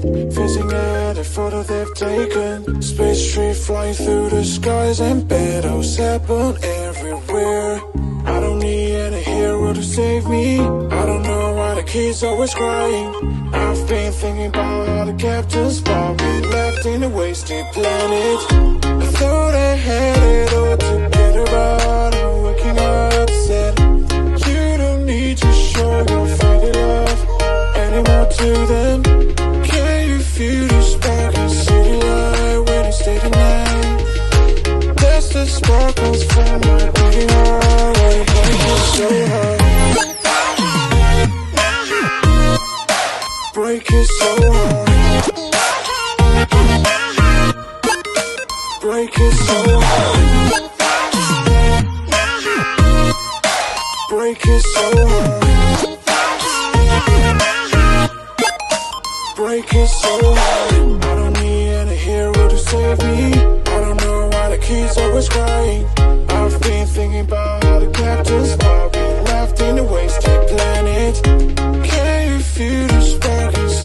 Fizzing at a photo they've taken. Space tree flying through the skies, and battles happen everywhere. I don't need any hero to save me. I don't know why the kid's always crying. I've been thinking about all the captains, but we left in a wasted planet. I thought I had it all together, but I'm waking up sad. You don't need to show your fake love anymore to them. Can you feel the spark and see the light when you stay the night? That's the sparkles from my beating heart. Why break it so hard? Break it so hard. Break it so hard. Break it so hard. Break it so hard. I don't need any hero to save me. I don't know why the kid's always crying. I've been thinking about all the captains,